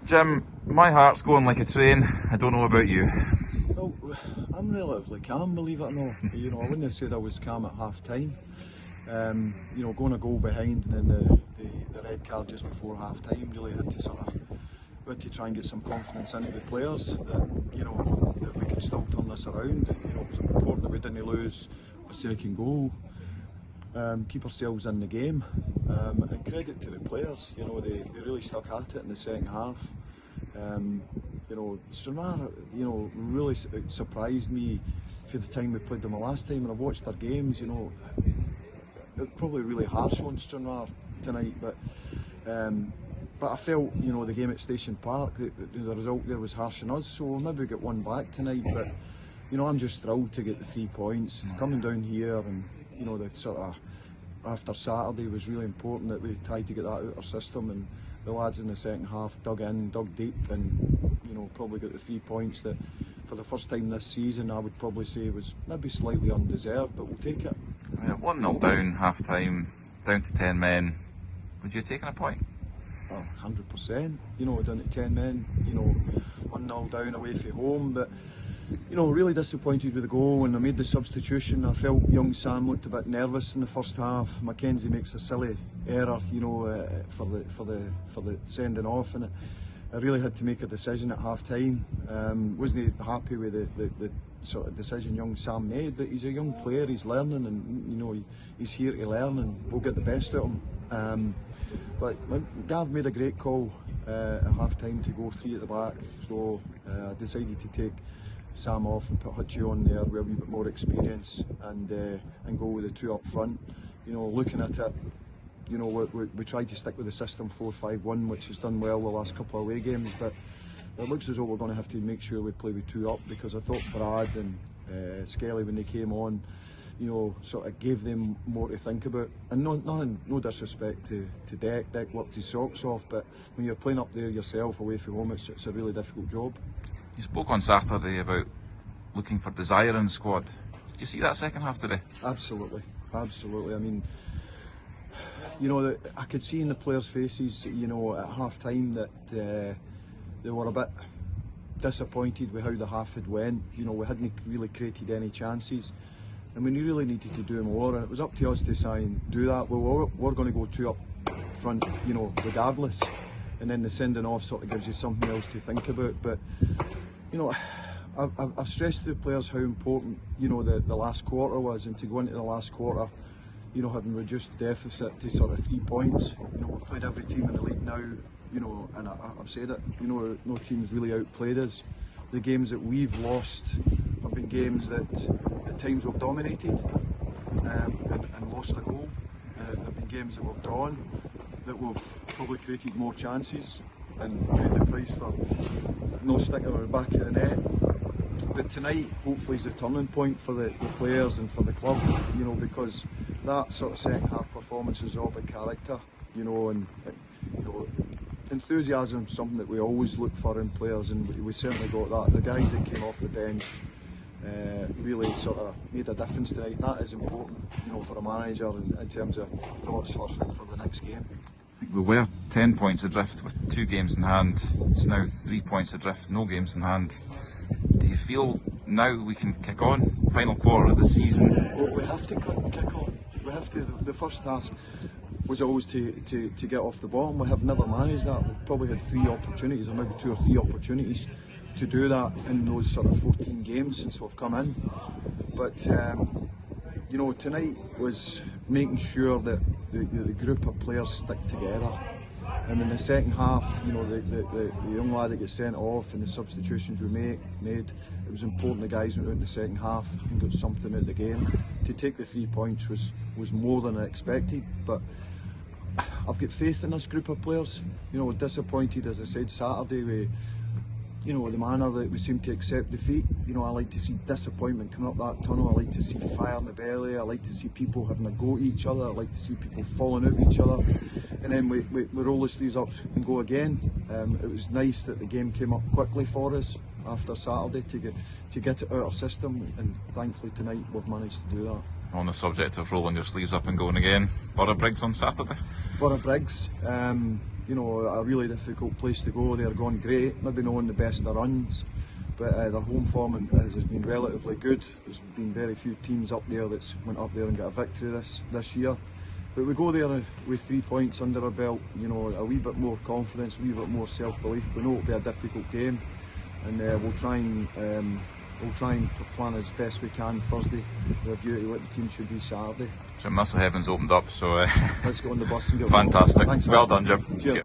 Jim, my heart's going like a train. I don't know about you. Well, I'm relatively calm, believe it or not. I wouldn't have said I was calm at half time. Going a goal behind and then the red card just before half time really had to try and get some confidence into the players that we could still turn this around. It was important that we didn't lose a second goal. Keep ourselves in the game, and credit to the players. They really stuck at it in the second half. Stranraer, really surprised me for the time we played them the last time, and I've watched their games. It was probably really harsh on Stranraer tonight, but I felt the game at Stair Park, the result there was harsh on us. So maybe we get one back tonight, but I'm just thrilled to get the 3 points coming down here, and the sort of after Saturday was really important that we tried to get that out of our system, and the lads in the second half dug deep, and probably got the 3 points that for the first time this season I would probably say was maybe slightly undeserved, but we'll take it. I mean, at 1-0 down, half time, down to 10 men, would you have taken a point? Oh, 100%. Down to 10 men, 1-0 down away from home, but really disappointed with the goal. When I made the substitution, I felt young Sam looked a bit nervous in the first half. Mackenzie makes a silly error, for the sending off, and I really had to make a decision at half time. Wasn't happy with the sort of decision young Sam made, but he's a young player, he's learning, and he's here to learn, and we'll get the best out of him. But Gav made a great call at half time to go 3 at the back, so I decided to take Sam off and put Hutchie on there with a wee bit more experience, and go with the 2 up front. Looking at it, we tried to stick with the system 4-5-1, which has done well the last couple of away games, but it looks as though we're going to have to make sure we play with 2 up, because I thought Brad and Skelly, when they came on, sort of gave them more to think about. And no disrespect to Deck. Deck worked his socks off, but when you're playing up there yourself away from home, it's a really difficult job. You spoke on Saturday about looking for desire in the squad. Did you see that second half today? Absolutely. I mean, I could see in the players' faces, at half time that they were a bit disappointed with how the half had went. We hadn't really created any chances, and we really needed to do more, and it was up to us to try and do that. Well, we're going to go 2 up front, regardless, and then the sending off sort of gives you something else to think about. But I've stressed to the players how important the last quarter was, and to go into the last quarter having reduced the deficit to sort of 3 points. We've played every team in the league now, and I've said it, no team's really outplayed us. The games that we've lost have been games that at times we've dominated and lost a goal. Have been games that we've drawn, that we've probably created more chances and paid the price for no sticking on the back of the net. But tonight, hopefully, is a turning point for the players and for the club, because that sort of second half performance is all about character, and enthusiasm is something that we always look for in players, and we certainly got that. The guys that came off the bench really sort of made a difference tonight. That is important, for a manager in terms of thoughts for the next game. I think we were 10 points adrift with 2 games in hand. It's now 3 points adrift, no games in hand. Do you feel now we can kick on? Final quarter of the season. Well, we have to kick on. We have to. The first task was always to get off the bottom. We have never managed that. We've probably had 3 opportunities, or maybe 2 or 3 opportunities to do that in those sort of 14 games since we've come in. But tonight was making sure that the group of players stick together. And in the second half, the young lad that gets sent off and the substitutions we made, it was important the guys went out in the second half and got something out of the game. To take the 3 points was more than I expected, but I've got faith in this group of players. Disappointed, as I said, Saturday with the manner that we seem to accept defeat. I like to see disappointment coming up that tunnel. I like to see fire in the belly. I like to see people having a go at each other. I like to see people falling out at each other. And then we roll the sleeves up and go again. It was nice that the game came up quickly for us after Saturday to get it out of our system, and thankfully tonight we've managed to do that. On the subject of rolling your sleeves up and going again, Borough Briggs on Saturday? Borough Briggs, you know, a really difficult place to go. They're going great, maybe not on the best of runs, but their home form has been relatively good. There's been very few teams up there that's went up there and got a victory this year. But we go there with 3 points under our belt, you know, a wee bit more confidence, a wee bit more self-belief. We know it'll be a difficult game, and we'll try and plan as best we can Thursday with a view to what the team should be Saturday. So Muscle Heaven's opened up, so let's get on the bus and get fantastic. Thanks, well done, Jim. Cheers.